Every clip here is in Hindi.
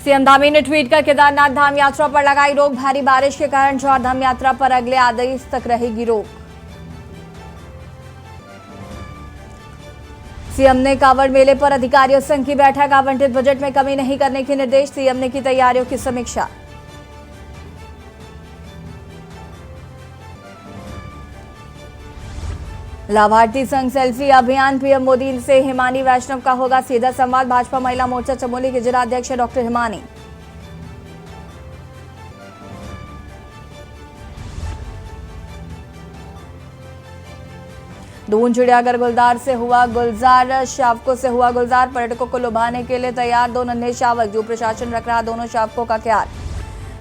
सीएम धामी ने ट्वीट कर केदारनाथ धाम यात्रा पर लगाई रोक। भारी बारिश के कारण चार धाम यात्रा पर अगले आदेश तक रहेगी रोक। सीएम ने कांवड़ मेले पर अधिकारियों संघ की बैठक। आवंटित बजट में कमी नहीं करने के निर्देश। सीएम ने की तैयारियों की समीक्षा। लाभार्थी संघ सेल्फी अभियान। पीएम मोदी से हिमानी वैष्णव का होगा सीधा संवाद। भाजपा महिला मोर्चा चमोली के जिला अध्यक्ष डॉक्टर हिमानी। दून चिड़ियाघर गुलजार से हुआ गुलजार, शावकों से हुआ गुलजार। पर्यटकों को लुभाने के लिए तैयार दो नन्हे शावक। जो प्रशासन रख रहा दोनों शावकों का ख्याल।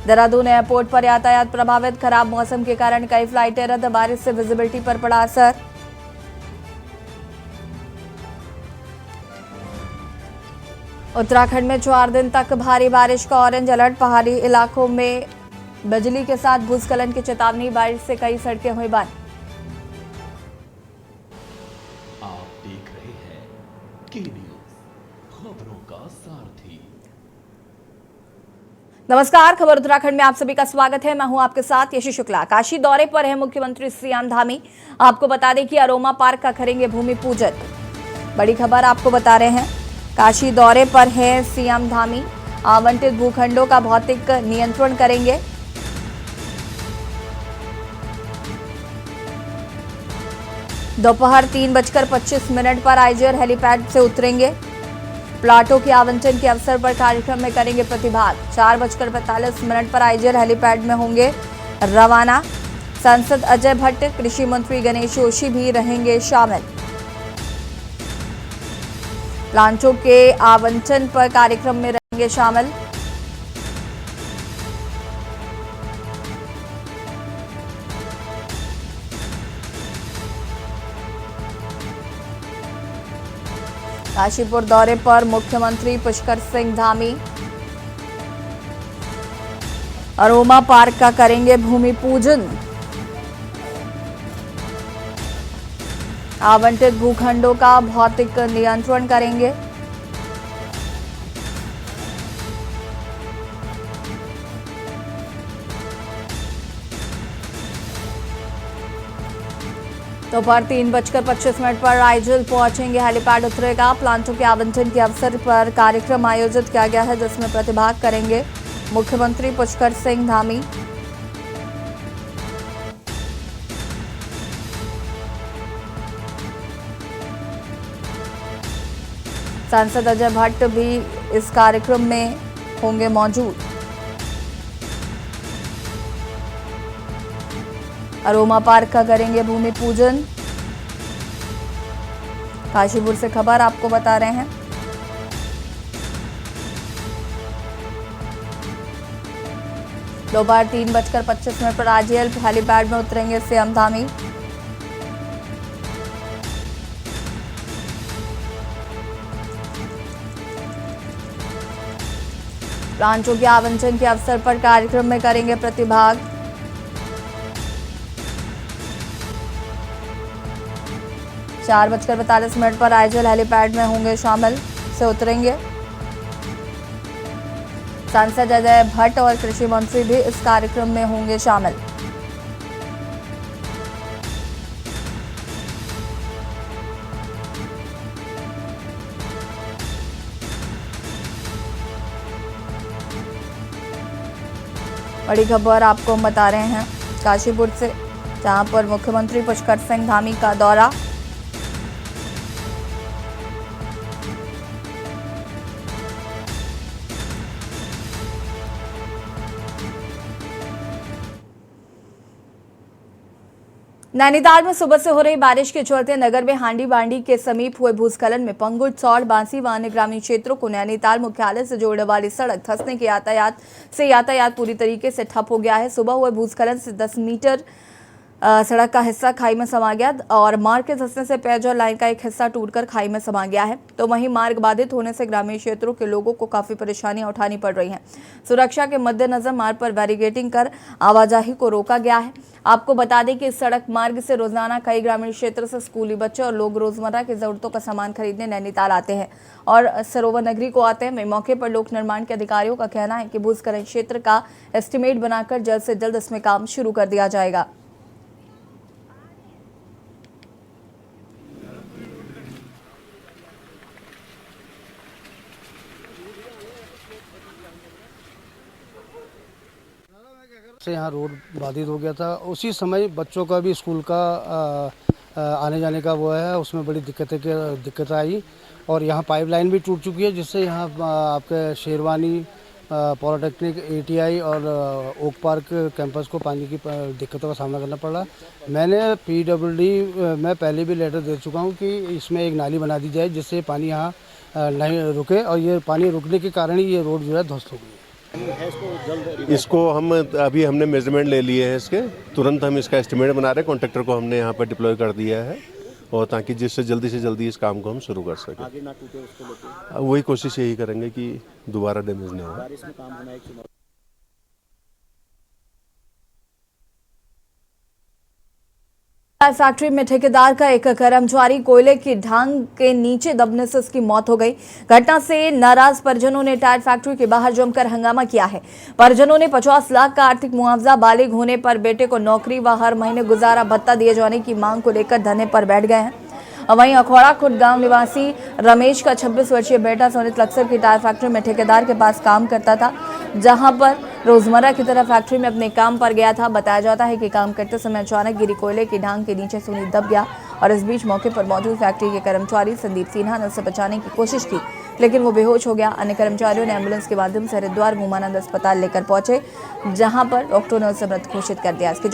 देहरादून एयरपोर्ट पर यातायात प्रभावित। खराब मौसम के कारण कई फ्लाइटें रद्द। बारिश से विजिबिलिटी पर पड़ा असर। उत्तराखंड में 4 दिन तक भारी बारिश का ऑरेंज अलर्ट। पहाड़ी इलाकों में बिजली के साथ भूस्खलन की चेतावनी। बारिश से कई सड़कें हुई बंद। आप देख रहे हैं के न्यूज़, खबरों का सारथी। नमस्कार, खबर उत्तराखंड में आप सभी का स्वागत है। मैं हूं आपके साथ यशी शुक्ला। काशी दौरे पर है मुख्यमंत्री सीएम धामी। आपको बता दें कि अरोमा पार्क का करेंगे भूमि पूजन। बड़ी खबर आपको बता रहे हैं। काशी दौरे पर है सीएम धामी। आवंटित भूखंडों का भौतिक नियंत्रण करेंगे। दोपहर 3:25 पर आईजीआर हेलीपैड से उतरेंगे। प्लाटों के आवंटन के अवसर पर कार्यक्रम में करेंगे प्रतिभाग। 4:45 पर आईजीआर हेलीपैड में होंगे रवाना। सांसद अजय भट्ट, कृषि मंत्री गणेश जोशी भी रहेंगे शामिल। प्लांटों के आवंटन पर कार्यक्रम में रहेंगे शामिल। काशीपुर दौरे पर मुख्यमंत्री पुष्कर सिंह धामी। अरोमा पार्क का करेंगे भूमि पूजन। आवंटित भूखंडों का भौतिक नियंत्रण करेंगे। दोपहर 3:25 पर आईजीएल पहुंचेंगे। हेलीपैड उतरेगा। प्लांटों के आवंटन के अवसर पर कार्यक्रम आयोजित किया गया है, जिसमें प्रतिभाग करेंगे मुख्यमंत्री पुष्कर सिंह धामी। सांसद अजय भट्ट भी इस कार्यक्रम में होंगे मौजूद। अरोमा पार्क का करेंगे भूमि पूजन। काशीपुर से खबर आपको बता रहे हैं। दोपहर 3:25 पर आईजीएल हेलीपैड में उतरेंगे सीएम धामी। प्लांटों के आवंटन के अवसर पर कार्यक्रम में करेंगे प्रतिभाग। चार 4:45 पर आईजीएल हेलीपैड में होंगे शामिल, से उतरेंगे। सांसद अजय भट्ट और कृषि मंत्री भी इस कार्यक्रम में होंगे शामिल। बड़ी खबर आपको हम बता रहे हैं काशीपुर से, जहां पर मुख्यमंत्री पुष्कर सिंह धामी का दौरा। नैनीताल में सुबह से हो रही बारिश के चलते नगर में हांडी बांडी के समीप हुए भूस्खलन में पंगुट, सौड़, बांसी व अन्य ग्रामीण क्षेत्रों को नैनीताल मुख्यालय से जोड़ने वाली सड़क धंसने के यातायात पूरी तरीके से ठप हो गया है। सुबह हुए भूस्खलन से 10 मीटर सड़क का हिस्सा खाई में समा गया और मार्ग के धंसने से पेयजल लाइन का एक हिस्सा टूटकर खाई में समा गया है। तो वहीं मार्ग बाधित होने से ग्रामीण क्षेत्रों के लोगों को काफी परेशानियां उठानी पड़ रही हैं। सुरक्षा के मद्देनजर मार्ग पर बैरिकेडिंग कर आवाजाही को रोका गया है। आपको बता दें कि इस सड़क मार्ग से रोजाना कई ग्रामीण क्षेत्र से स्कूली बच्चे और लोग रोजमर्रा की जरूरतों का सामान खरीदने नैनीताल आते हैं और सरोवर नगरी को आते हैं। वहीं मौके पर लोक निर्माण के अधिकारियों का कहना है कि भूस्खलन क्षेत्र का एस्टीमेट बनाकर जल्द से जल्द इसमें काम शुरू कर दिया जाएगा। से यहाँ रोड बाधित हो गया था। उसी समय बच्चों का भी स्कूल का आने जाने का वो है, उसमें बड़ी दिक्कत आई और यहाँ पाइपलाइन भी टूट चुकी है, जिससे यहाँ आपके शेरवानी, पॉलिटेक्निक, ATI और ओक पार्क कैंपस को पानी की दिक्कतों का सामना करना पड़ रहा। मैंने PWD में पहले भी लेटर दे चुका हूँ कि इसमें एक नाली बना दी जाए, जिससे पानी यहाँ नहीं रुके, और ये पानी रुकने के कारण ही ये रोड जो है ध्वस्त हो गई। इसको हमने मेजरमेंट ले लिए हैं, इसके तुरंत हम इसका एस्टिमेट बना रहे हैं। कॉन्ट्रैक्टर को हमने यहाँ पर डिप्लॉय कर दिया है, और ताकि जिससे जल्दी से जल्दी इस काम को हम शुरू कर सकें। आगे ना टूटे उसको लेके वही कोशिश यही करेंगे कि दोबारा डैमेज ना हो। फैक्ट्री में ठेकेदार का एक कर्मचारी कोयले की ढांग के नीचे दबने से उसकी मौत हो गई। घटना से नाराज परिजनों ने टायर फैक्ट्री के बाहर जमकर हंगामा किया है। परिजनों ने 50 लाख का आर्थिक मुआवजा, बालिग होने पर बेटे को नौकरी व हर महीने गुजारा भत्ता दिए जाने की मांग को लेकर धरने पर बैठ गए हैं। वहीं अखौड़ा खुर्द गांव निवासी रमेश का 26 वर्षीय बेटा सोनित लक्सर की टायर फैक्ट्री में ठेकेदार के पास काम करता था, जहां पर रोजमर्रा की तरह फैक्ट्री में अपने काम पर गया था। बताया जाता है कि काम करते समय अचानक गिरी कोयले की ढांग के नीचे सोनित दब गया और इस बीच मौके पर मौजूद फैक्ट्री के कर्मचारी संदीप सिन्हा ने उसे बचाने की कोशिश की, लेकिन वो बेहोश हो गया। अन्य कर्मचारियों ने एम्बुलेंस के माध्यम से हरिद्वार भूमानंद अस्पताल लेकर पहुंचे, जहां पर डॉक्टरों ने उसे मृत घोषित कर दिया। इसके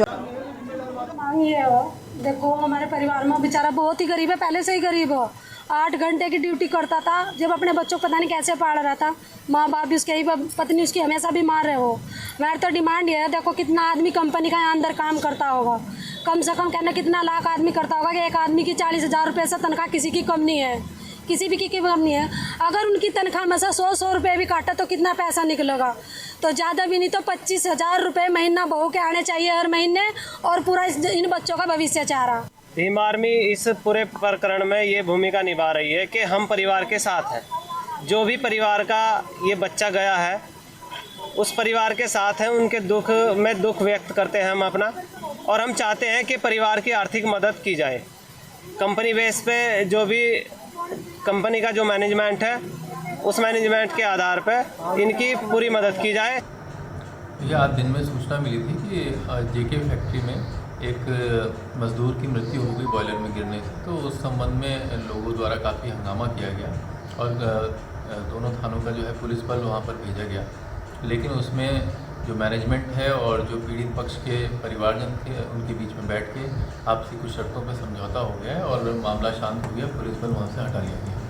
देखो, हमारे परिवार में बेचारा बहुत ही गरीब है, पहले से ही गरीब हो। 8 घंटे की ड्यूटी करता था, जब अपने बच्चों को पता नहीं कैसे पाल रहा था। माँ बाप भी उसके ही, पत्नी उसकी हमेशा बीमार रहे हो। मेरी तो डिमांड ये है, देखो कितना आदमी कंपनी का यहाँ अंदर काम करता होगा, कम से कम कहना कितना लाख आदमी करता होगा कि एक आदमी की 40,000 रुपये से तनख्वाह किसी की कम नहीं है, किसी भी की कम नहीं है। अगर उनकी तनख्वाह में से 100 रुपये भी काटा तो कितना पैसा निकलेगा? तो ज़्यादा भी नहीं तो 25,000 रुपये महीना बहू के आने चाहिए हर महीने, और पूरा इन बच्चों का भविष्य चाह रहा। भीम आर्मी इस पूरे प्रकरण में ये भूमिका निभा रही है कि हम परिवार के साथ हैं। जो भी परिवार का ये बच्चा गया है, उस परिवार के साथ हैं, उनके दुख में दुख व्यक्त करते हैं हम अपना, और हम चाहते हैं कि परिवार की आर्थिक मदद की जाए। कंपनी बेस पे जो भी कंपनी का जो मैनेजमेंट है, उस मैनेजमेंट के आधार पर इनकी पूरी मदद की जाए। ये आज दिन में सूचना मिली थी कि JK फैक्ट्री में एक मजदूर की मृत्यु हो गई बॉयलर में गिरने से। तो उस संबंध में लोगों द्वारा काफ़ी हंगामा किया गया और दोनों थानों का जो है पुलिस बल वहाँ पर भेजा गया, लेकिन उसमें जो मैनेजमेंट है और जो पीड़ित पक्ष के परिवारजन थे, उनके बीच में बैठ के आपसी कुछ शर्तों पर समझौता हो गया है और मामला शांत हो गया। पुलिस बल वहाँ से हटा लिया गया।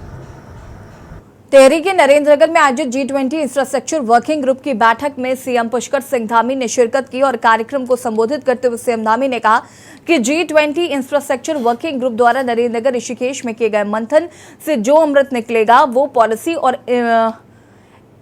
टिहरी के नरेंद्रनगर में आयोजित G20 इंफ्रास्ट्रक्चर वर्किंग ग्रुप की बैठक में सीएम पुष्कर सिंह धामी ने शिरकत की और कार्यक्रम को संबोधित करते हुए सीएम धामी ने कहा कि G20 इंफ्रास्ट्रक्चर वर्किंग ग्रुप द्वारा नरेंद्रनगर ऋषिकेश में किए गए मंथन से जो अमृत निकलेगा वो पॉलिसी और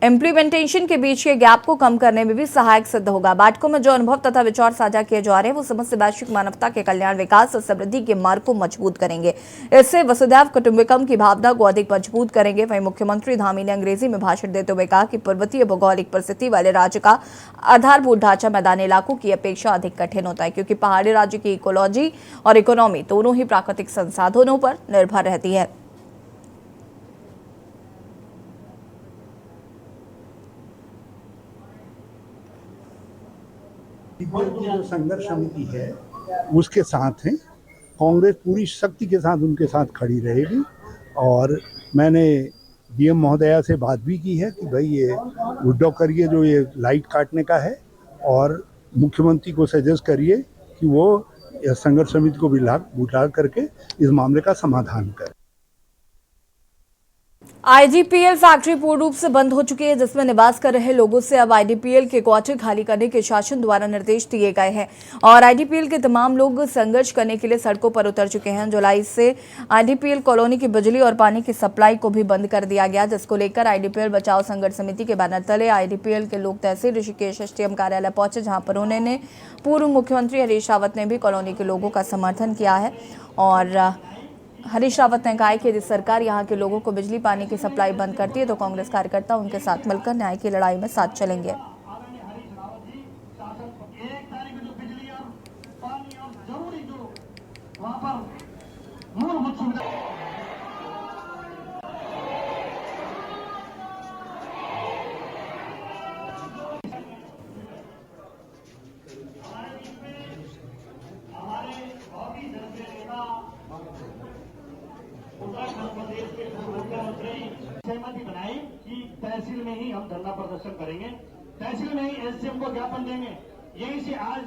इम्प्लीमेंटेशन के बीच के गैप को कम करने में भी सहायक सिद्ध होगा। बैठकों में जो अनुभव तथा विचार साझा किए जा रहे हैं वो समस्त वैश्विक मानवता के कल्याण, विकास और समृद्धि के मार्ग को मजबूत करेंगे। इससे वसुधैव कुटुंबकम की भावना को अधिक मजबूत करेंगे। वहीं मुख्यमंत्री धामी ने अंग्रेजी में भाषण देते हुए कहा कि पर्वतीय भौगोलिक परिस्थिति वाले राज्य का आधारभूत ढांचा मैदानी इलाकों की अपेक्षा अधिक कठिन होता है, क्योंकि पहाड़ी राज्य की इकोलॉजी और इकोनॉमी दोनों ही प्राकृतिक संसाधनों पर निर्भर रहती है। जो संघर्ष समिति है उसके साथ हैं, कांग्रेस पूरी शक्ति के साथ उनके साथ खड़ी रहेगी। और मैंने डीएम महोदया से बात भी की है कि भाई ये विड्रॉ करिए जो ये लाइट काटने का है, और मुख्यमंत्री को सजेस्ट करिए कि वो संघर्ष समिति को बुला करके इस मामले का समाधान करें। आईडीपीएल फैक्ट्री पूर्ण रूप से बंद हो चुकी है, जिसमें निवास कर रहे लोगों से अब आईडीपीएल के क्वार्टर खाली करने के शासन द्वारा निर्देश दिए गए हैं और आईडीपीएल के तमाम लोग संघर्ष करने के लिए सड़कों पर उतर चुके हैं। जुलाई से आईडीपीएल कॉलोनी की बिजली और पानी की सप्लाई को भी बंद कर दिया गया, जिसको लेकर आईडीपीएल बचाओ संघर्ष समिति के बैनर तले आईडीपीएल के लोग तहसील ऋषिकेश एसडीएम कार्यालय पहुंचे, जहां पर उन्होंने पूर्व मुख्यमंत्री हरीश रावत ने भी कॉलोनी के लोगों का समर्थन किया है। और हरीश रावत ने कहा कि यदि सरकार यहां के लोगों को बिजली पानी की सप्लाई बंद करती है तो कांग्रेस कार्यकर्ता उनके साथ मिलकर न्याय की लड़ाई में साथ चलेंगे। सहमति बनाई कि तहसील में ही हम धरना प्रदर्शन करेंगे, तहसील में ही एसडीएम को ज्ञापन देंगे। यहीं से आज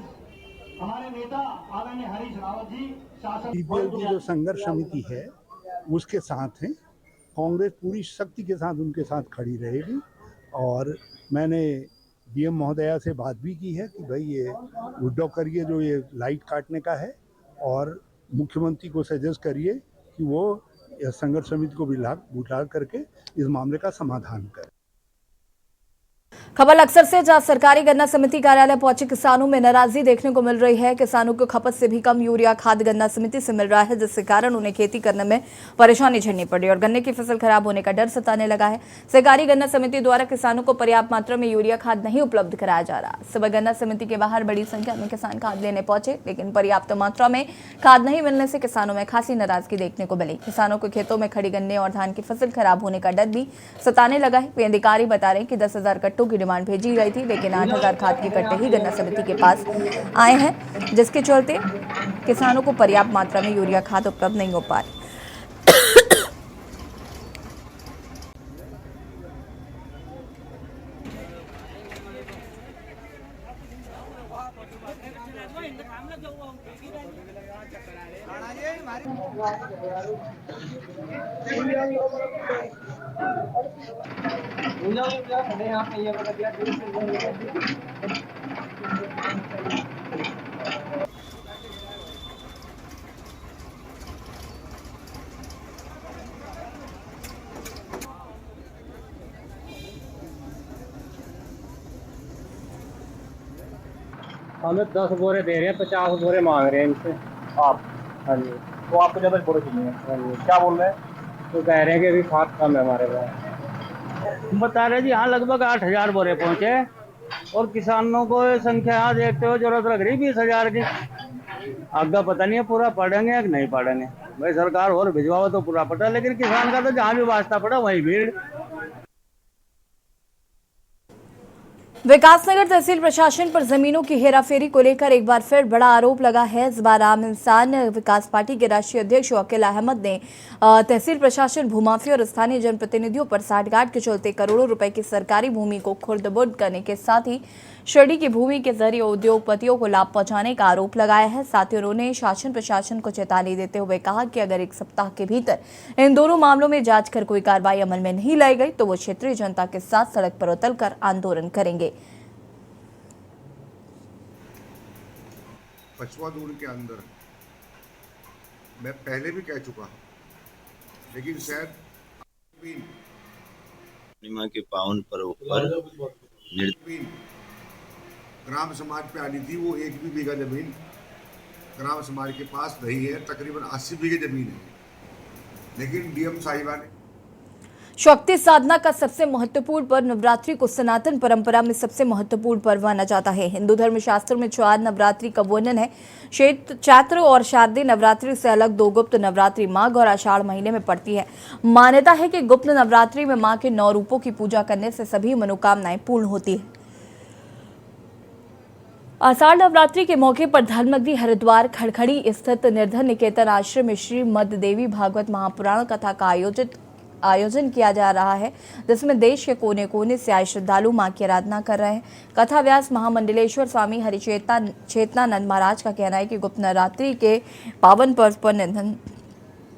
हमारे नेता आदरणीय हरीश रावत जी शासन सीपीएल की जो संघर्ष समिति है उसके साथ हैं। कांग्रेस पूरी शक्ति के साथ उनके साथ खड़ी रहेगी और मैंने डीएम महोदया से बात भी की है कि भाई ये विड्रॉ करिए जो ये लाइट काटने का है और मुख्यमंत्री को सजेस्ट करिए कि वो संघर्ष समिति को बुला करके इस मामले का समाधान करें। खबर अक्सर से जहां सरकारी गन्ना समिति कार्यालय पहुंचे किसानों में नाराजगी देखने को मिल रही है। किसानों को खपत से भी कम यूरिया खाद गन्ना समिति से मिल रहा है, जिसके कारण उन्हें खेती करने में परेशानी झेलनी पड़ी और गन्ने की फसल खराब होने का डर सताने लगा है। सहकारी गन्ना समिति द्वारा किसानों को पर्याप्त मात्रा में यूरिया खाद नहीं उपलब्ध कराया जा रहा। सुबह गन्ना समिति के बाहर बड़ी संख्या में किसान खाद लेने पहुंचे, लेकिन पर्याप्त मात्रा में खाद नहीं मिलने से किसानों में खासी नाराजगी देखने को मिली। किसानों को खेतों में खड़ी गन्ने और धान की फसल खराब होने का डर भी सताने लगा है। वे अधिकारी बता रहे हैं कि 10,000 कट्टों की डिमांड भेजी गई थी, लेकिन 8,000 खाद के कट्टे ही गन्ना समिति के पास आए हैं, जिसके चलते किसानों को पर्याप्त मात्रा में यूरिया खाद उपलब्ध नहीं हो पा रही। हमें 10 बोरे दे रहे हैं, 50 बोरे मांग रहे हैं इनसे आप। हाँ जी, तो आपको ज़्यादा बोरे चाहिए। हाँ जी, क्या बोल रहे हैं? तो कह रहे हैं कि अभी खाद कम है हमारे पास। बता रहे जी हाँ लगभग 8,000 बोरे पहुंचे और किसानों को संख्या यहाँ देखते हो जरूरत लग रही 20,000 की। आगे पता नहीं है पूरा पढ़ेंगे या नहीं पढ़ेंगे। भाई सरकार और भिजवाओ तो पूरा पटा, लेकिन किसान का तो जहाँ भी वास्ता पड़ा वहीं भीड़। विकासनगर तहसील प्रशासन पर जमीनों की हेराफेरी को लेकर एक बार फिर बड़ा आरोप लगा है। इस बार आम इंसान विकास पार्टी के राष्ट्रीय अध्यक्ष वकील अहमद ने तहसील प्रशासन, भूमाफिया और स्थानीय जनप्रतिनिधियों पर साठगांठ के चलते करोड़ों रुपए की सरकारी भूमि को खुर्द-बुर्द करने के साथ ही शिरडी की भूमि के जरिए उद्योगपतियों को लाभ पहुंचाने का आरोप लगाया है। साथ ही उन्होंने शासन प्रशासन को चेतावनी देते हुए कहा कि अगर 1 सप्ताह के भीतर इन दोनों मामलों में जांच कर कोई कार्रवाई अमल में नहीं लाई गई तो वो क्षेत्रीय जनता के साथ सड़क पर उतरकर आंदोलन करेंगे। पछवा दूर के अंदर मैं पहले भी कह चुका हूँ, लेकिन शायद पूर्णिमा के पावन पर्व पर ग्राम समाज पे आनी थी। वो 1 भी बीघा जमीन ग्राम समाज के पास नहीं है। तकरीबन 80 बीघे जमीन है, लेकिन डीएम साहिबा ने शक्ति साधना का सबसे महत्वपूर्ण पर्व नवरात्रि को सनातन परंपरा में सबसे महत्वपूर्ण पर्व माना जाता है। हिंदू धर्म शास्त्र में 4 नवरात्रि का वर्णन है। चैत्र और शारदीय नवरात्रि से अलग 2 गुप्त नवरात्रि माघ और आषाढ़ महीने में पड़ती है। मान्यता है कि गुप्त नवरात्रि में मां के 9 रूपों की पूजा करने से सभी मनोकामनाएं पूर्ण होती है। आषाढ़ नवरात्रि के मौके पर धर्मनगरी हरिद्वार खड़खड़ी स्थित निर्धन निकेतन आश्रम में श्री मद देवी भागवत महापुराण कथा का आयोजन किया जा रहा है, जिसमें देश के कोने कोने से आए श्रद्धालु मां की आराधना कर रहे हैं। कथा व्यास महामंडलेश्वर स्वामी हरिचेतनानंद महाराज का कहना है कि गुप्त नवरात्रि के पावन पर्व पर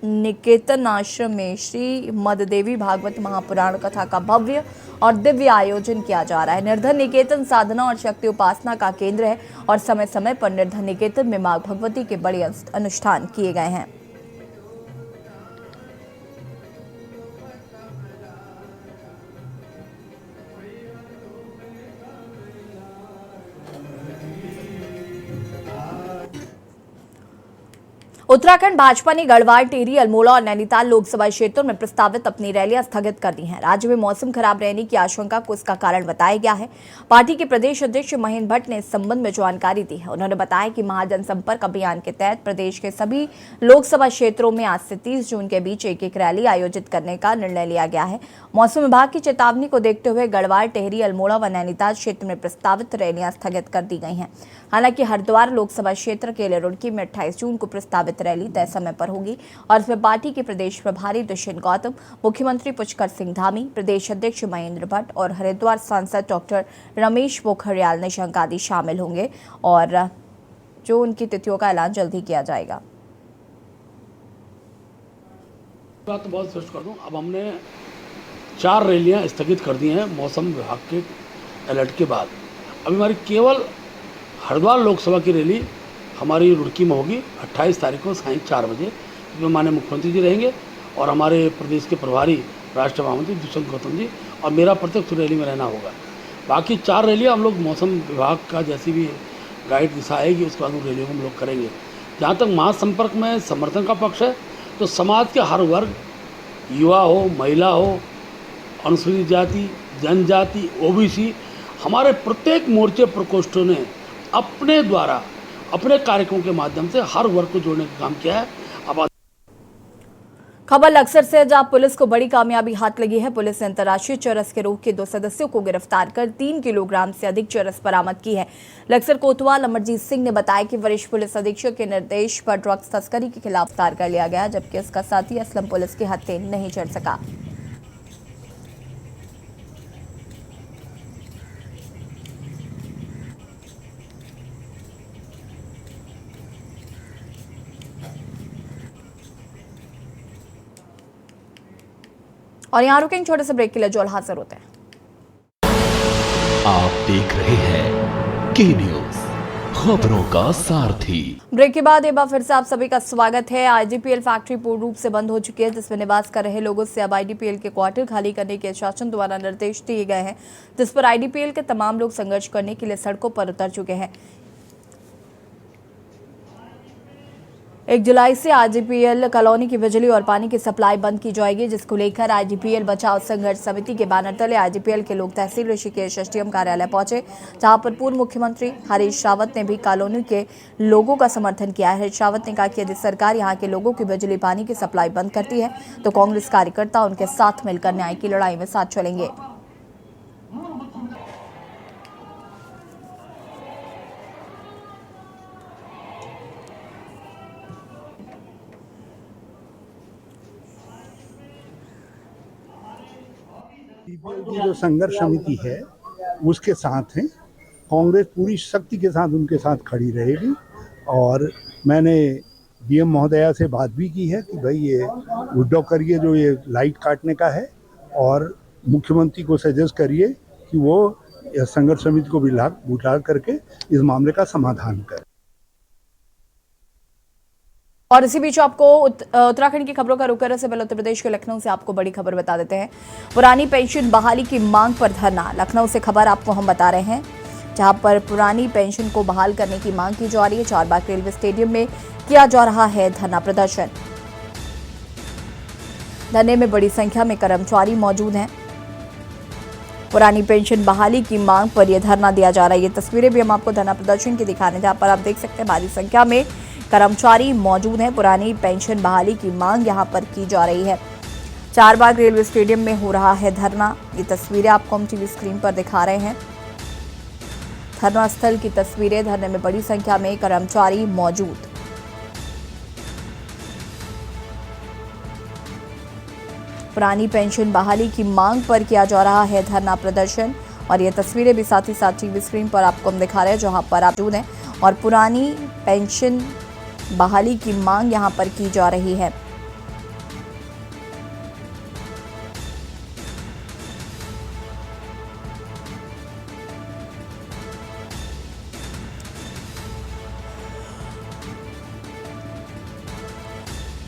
निकेतन आश्रम में श्री मददेवी भागवत महापुराण कथा का भव्य और दिव्य आयोजन किया जा रहा है। निर्धन निकेतन साधना और शक्ति उपासना का केंद्र है और समय समय पर निर्धन निकेतन में मां भगवती के बड़े अनुष्ठान किए गए हैं। उत्तराखंड भाजपा ने गढ़वाल, टिहरी, अल्मोड़ा और नैनीताल लोकसभा क्षेत्रों में प्रस्तावित अपनी रैलियां स्थगित कर दी हैं। राज्य में मौसम खराब रहने की आशंका को इसका कारण बताया गया है। पार्टी के प्रदेश अध्यक्ष महेंद्र भट्ट ने इस संबंध में जानकारी दी है। उन्होंने बताया कि महाजनसंपर्क अभियान के तहत प्रदेश के सभी लोकसभा क्षेत्रों में आज से 30 जून के बीच एक रैली आयोजित करने का निर्णय लिया गया है। मौसम विभाग की चेतावनी को देखते हुए गढ़वाल, टिहरी, अल्मोड़ा व नैनीताल क्षेत्र में प्रस्तावित रैलियां स्थगित कर दी गई हैं। हालांकि हरिद्वार लोकसभा क्षेत्र के लिए रुड़की में 28 जून को प्रस्तावित रैली तय समय पर होगी और इसमें पार्टी के प्रदेश प्रभारी दुष्यंत गौतम, मुख्यमंत्री पुष्कर सिंह धामी, प्रदेश अध्यक्ष महेंद्र भट्ट और हरिद्वार सांसद डॉक्टर रमेश पोखरियाल निशंक आदि शामिल होंगे और जो उनकी तिथियों का ऐलान जल्द ही किया जाएगा। बात तो बहुत स्पष्ट कर दूं, अब हमने 4 रैलियां स्थगित कर दी हैं मौसम विभाग के अलर्ट के बाद। अभी हमारी केवल हरिद्वार लोकसभा की रैली हमारी रुड़की में होगी 28 तारीख को सायं 4 बजे, जिसमें माननीय मुख्यमंत्री जी रहेंगे और हमारे प्रदेश के प्रभारी राष्ट्र महामंत्री दुष्यंत गौतम जी और मेरा प्रत्यक्ष रैली में रहना होगा। बाकी 4 रैलियाँ हम लोग मौसम विभाग का जैसी भी गाइड दिशा आएगी उसके बाद उन रैलियों को हम लोग करेंगे। जहाँ तक महासंपर्क में समर्थन का पक्ष है तो समाज के हर वर्ग, युवा हो, महिला हो, अनुसूचित जाति, जनजाति, ओबीसी, हमारे प्रत्येक मोर्चे प्रकोष्ठों ने अपने द्वारा अपने कार्यक्रमों के माध्यम से हर वर्ग को जोड़ने का काम किया है। अब खबर लक्सर से जहां पुलिस को बड़ी कामयाबी हाथ लगी है। पुलिस ने अंतर्राष्ट्रीय चरस गिरोह के 2 सदस्यों को गिरफ्तार कर 3 किलोग्राम से अधिक चरस बरामद की है। लक्सर कोतवाल अमरजीत सिंह ने बताया कि वरिष्ठ पुलिस अधीक्षक के निर्देश पर ड्रग्स तस्करी के खिलाफ गिरफ्तार कर लिया गया, जबकि इसका साथी असलम पुलिस के हत्थे नहीं चढ़ सका। और यहाँ रुकेंगे छोटे से ब्रेक के लिए, जो हाजिर होते हैं। आप देख रहे हैं के न्यूज, खबरों का सारथी। ब्रेक के बाद एक बार फिर से आप सभी का स्वागत है। आईडीपीएल फैक्ट्री पूर्ण रूप से बंद हो चुकी है, जिसमें निवास कर रहे लोगों से अब आईडीपीएल के क्वार्टर खाली करने के शासन द्वारा निर्देश दिए गए हैं, जिस पर आईडीपीएल के तमाम लोग संघर्ष करने के लिए सड़कों पर उतर चुके हैं। 1 जुलाई से आईडीपीएल कॉलोनी की बिजली और पानी की सप्लाई बंद की जाएगी, जिसको लेकर आईडीपीएल बचाव संघर्ष समिति के बैनर तले आईडीपीएल के लोग तहसील ऋषिकेश एसडीएम कार्यालय पहुंचे, जहां पर पूर्व मुख्यमंत्री हरीश रावत ने भी कॉलोनी के लोगों का समर्थन किया है। हरीश रावत ने कहा कि यदि सरकार यहां के लोगों की बिजली पानी की सप्लाई बंद करती है तो कांग्रेस कार्यकर्ता उनके साथ मिलकर न्याय की लड़ाई में साथ चलेंगे। की जो संघर्ष समिति है उसके साथ हैं, कांग्रेस पूरी शक्ति के साथ उनके साथ खड़ी रहेगी। और मैंने डीएम महोदया से बात भी की है कि भाई ये विड्रॉ करिए जो ये लाइट काटने का है, और मुख्यमंत्री को सजेस्ट करिए कि वो संघर्ष समिति को बुला करके इस मामले का समाधान करें। और इसी बीच आपको उत्तराखंड की खबरों का रुख करने से पहले उत्तर प्रदेश के लखनऊ से आपको बड़ी खबर बता देते हैं। पुरानी पेंशन बहाली की मांग पर धरना। लखनऊ से खबर आपको हम बता रहे हैं, जहां पर पुरानी पेंशन को बहाल करने की मांग की जा रही है। चारबाग रेलवे स्टेडियम में किया जा रहा है धरना प्रदर्शन। धरने में बड़ी संख्या में कर्मचारी मौजूद हैं। पुरानी पेंशन बहाली की मांग पर यह धरना दिया जा रहा है। ये तस्वीरें भी हम आपको धरना प्रदर्शन की दिखा रहे हैं, जहां पर आप देख सकते हैं भारी संख्या में कर्मचारी मौजूद हैं। पुरानी पेंशन बहाली की मांग यहां पर की जा रही है। चारबाग रेलवे स्टेडियम में हो रहा है धरना। ये तस्वीरें आपको हम टीवी स्क्रीन पर दिखा रहे हैं। धरना स्थल की तस्वीरें। धरने में बड़ी संख्या में कर्मचारी मौजूद। पुरानी पेंशन बहाली की मांग पर किया जा रहा है धरना प्रदर्शन। और ये तस्वीरें भी साथ ही साथ टीवी स्क्रीन पर आपको हम दिखा रहे हैं, जहां पर आप मौजूद हैं और पुरानी पेंशन बहाली की मांग यहां पर की जा रही है।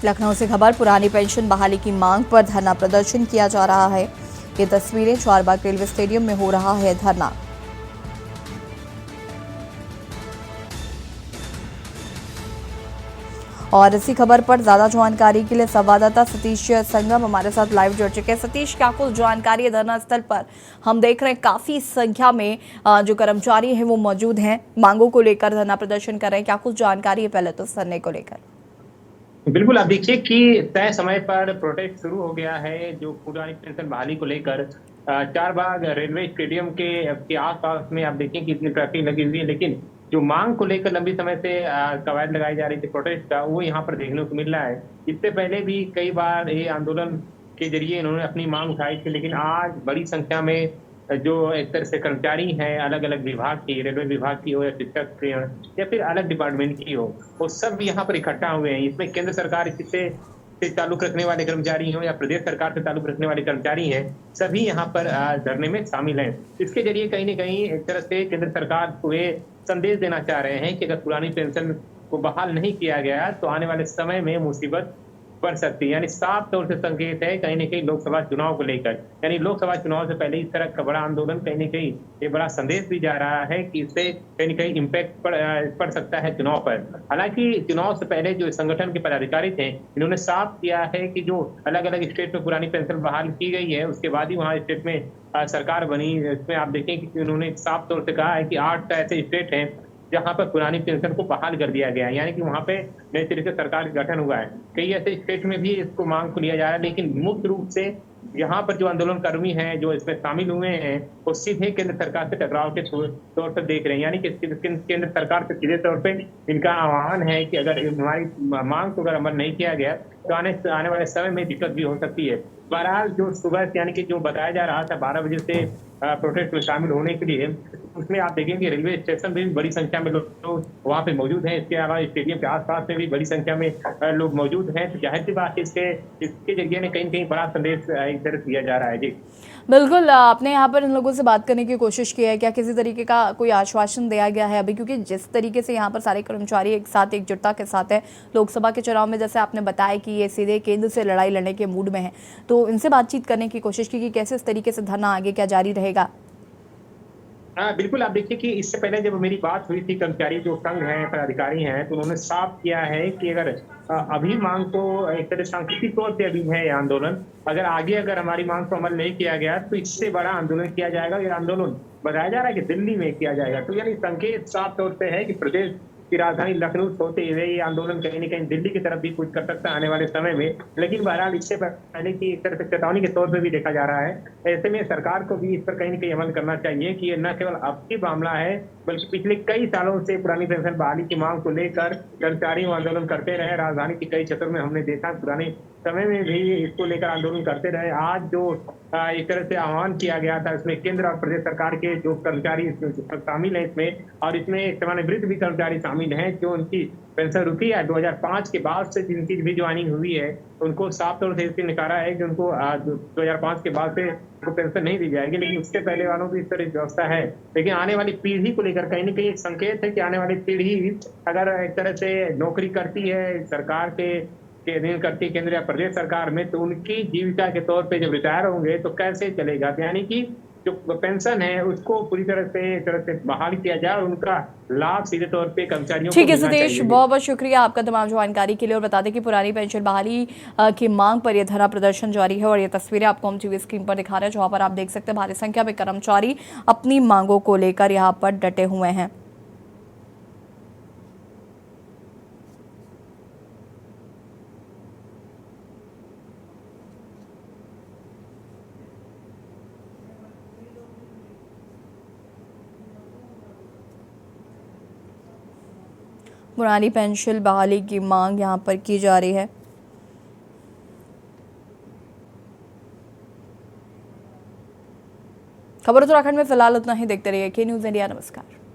लखनऊ से खबर, पुरानी पेंशन बहाली की मांग पर धरना प्रदर्शन किया जा रहा है। ये तस्वीरें, चारबाग रेलवे स्टेडियम में हो रहा है धरना। और इसी खबर पर ज्यादा जानकारी के लिए संवाददाता सतीश संगम हमारे साथ लाइव जुड़ चुके हैं। सतीश, क्या कुछ जानकारी है? धरना स्थल पर हम देख रहे हैं काफी संख्या में जो कर्मचारी हैं वो मौजूद हैं, मांगों को लेकर धरना प्रदर्शन कर रहे हैं। क्या कुछ जानकारी है पहले तो इस धरने को लेकर? बिल्कुल, आप देखिए कि तय समय पर प्रोटेस्ट शुरू हो गया है जो पुरानी पेंशन बहाली को लेकर। चारबाग रेलवे स्टेडियम के आसपास में आप देखें कि इतनी ट्रैफिक लगी हुई है, लेकिन जो मांग को लेकर लंबी समय से कवायद लगाई जा रही थी प्रोटेस्ट का, वो यहाँ पर देखने को मिल रहा है। इससे पहले भी कई बार ये आंदोलन के जरिए इन्होंने अपनी मांग उठाई थी, लेकिन आज बड़ी संख्या में जो एक तरह से कर्मचारी हैं अलग अलग विभाग की, रेलवे विभाग की हो या शिक्षक की हो या फिर अलग डिपार्टमेंट की हो, वो सब यहाँ पर इकट्ठा हुए हैं। इसमें केंद्र सरकार से ताल्लुक रखने वाले कर्मचारी हों या प्रदेश सरकार से ताल्लुक रखने वाले कर्मचारी हैं, सभी यहाँ पर धरने में शामिल हैं। इसके जरिए कहीं न कहीं एक तरह से केंद्र सरकार को ये संदेश देना चाह रहे हैं कि अगर पुरानी पेंशन को बहाल नहीं किया गया तो आने वाले समय में मुसीबत बढ़ सकती है। यानी साफ तौर से संकेत है कहीं न कहीं लोकसभा चुनाव को लेकर, यानी लोकसभा चुनाव से पहले इस तरह का बड़ा आंदोलन कहीं न कहीं ये बड़ा संदेश भी जा रहा है कि इससे कहीं न कहीं इम्पैक्ट पड़ सकता है चुनाव पर। हालांकि चुनाव से पहले जो संगठन के पदाधिकारी थे, इन्होंने साफ किया है कि जो अलग अलग स्टेट में पुरानी पेंशन बहाल की गई है, उसके बाद ही वहाँ स्टेट में सरकार बनी। इसमें आप देखें कि उन्होंने साफ तौर से कहा है कि 8 ऐसे स्टेट हैं जहां पर पुरानी पेंशन को बहाल कर दिया गया है, यानी कि वहां पे नई तरीके से सरकार का गठन हुआ है। कई ऐसे स्टेट में भी इसको मांग को लिया जा रहा है, लेकिन मुख्य रूप से यहाँ पर जो आंदोलनकर्मी हैं जो इसमें शामिल हुए हैं वो सीधे केंद्र सरकार से टकराव के तौर पर देख रहे हैं। यानी कि केंद्र सरकार से सीधे तौर पे इनका आह्वान है कि अगर हमारी मांग को अगर अमल नहीं किया गया तो आने वाले समय में दिक्कत भी हो सकती है। बहरहाल जो सुबह यानी कि जो बताया जा रहा था 12 बजे से प्रोटेस्ट में शामिल होने के लिए, उसमें आप देखेंगे रेलवे स्टेशन में भी बड़ी संख्या में लोग वहाँ पे मौजूद हैं। इसके अलावा स्टेडियम के आसपास में भी बड़ी संख्या में लोग मौजूद हैं। तो जाहिर सी बात इसके जरिए ने कहीं न कहीं बड़ा संदेश एक तरह दिया जा रहा है। जी बिल्कुल, आपने यहाँ पर इन लोगों से बात करने की कोशिश की है क्या? किसी तरीके का कोई आश्वासन दिया गया है अभी? क्योंकि जिस तरीके से यहाँ पर सारे कर्मचारी एक साथ एकजुटता के साथ है, लोकसभा के चुनाव में जैसे आपने बताया कि ये सीधे केंद्र से लड़ाई लड़ने के मूड में है, तो इनसे बातचीत करने की कोशिश की कि कैसे इस तरीके से धरना आगे क्या जारी रहेगा? बिल्कुल, आप देखिए कि इससे पहले जब मेरी बात हुई थी कर्मचारी जो संघ हैं, पदाधिकारी हैं, तो उन्होंने साफ किया है कि अगर अभी मांग को एक तरह सांकेतिक तौर पे अभी है ये आंदोलन, अगर हमारी मांग को अमल नहीं किया गया तो इससे बड़ा आंदोलन किया जाएगा। ये आंदोलन बताया जा रहा है कि दिल्ली में किया जाएगा। तो यानी संकेत साफ तौर पे है कि प्रदेश की राजधानी लखनऊ होते हुए ये आंदोलन कहीं न कहीं दिल्ली की तरफ भी कुछ कर सकता है आने वाले समय में। लेकिन बहरहाल इससे पहले की एक तरह से चेतावनी के तौर पर भी देखा जा रहा है। ऐसे में सरकार को भी इस पर कहीं न कहीं अमल करना चाहिए कि ये न केवल अब की मामला है, बल्कि पिछले कई सालों से पुरानी पेंशन बहाली की मांग को लेकर कर्मचारी आंदोलन करते रहे। राजधानी के कई क्षेत्रों में हमने देखा, पुराने समय में भी इसको लेकर आंदोलन करते रहे। आज जो एक तरह से आह्वान किया गया था, इसमें केंद्र और प्रदेश सरकार के जो कर्मचारी शामिल हैं इसमें, और इसमें सेवानिवृत्त भी कर्मचारी शामिल हैं जो उनकी पेंशन रुकी है 2005 के बाद से जिनकी भी ज्वाइनिंग हुई है, उनको साफ तौर से इसलिए निकाला है कि उनको 2005 के बाद से उनको पेंशन नहीं दी जाएगी। लेकिन उसके पहले वालों की इस तरह की व्यवस्था है। लेकिन आने वाली पीढ़ी को लेकर कहीं न कहीं एक संकेत है कि आने वाली पीढ़ी अगर एक तरह से नौकरी करती है सरकार के अधीन करती है केंद्र या प्रदेश सरकार में, तो उनकी जीविका के तौर पे जब रिटायर होंगे तो कैसे चलेगा? यानी कि जो पेंशन है उसको पूरी तरह से बहाल किया जाए और उनका लाभ सीधे तौर पे कर्मचारियों को। ठीक है सतीश, बहुत बहुत शुक्रिया आपका तमाम जानकारी के लिए। और बता दें कि पुरानी पेंशन बहाली की मांग पर यह धरना प्रदर्शन जारी है और ये तस्वीरें आपको हम टीवी स्क्रीन पर दिखा रहे हैं, जहां पर आप देख सकते हैं भारी संख्या में कर्मचारी अपनी मांगों को लेकर यहाँ पर डटे हुए हैं। पुरानी पेंशन बहाली की मांग यहां पर की जा रही है। खबर उत्तराखंड में फिलहाल उतना ही। देखते रहिए के न्यूज़ इंडिया। नमस्कार।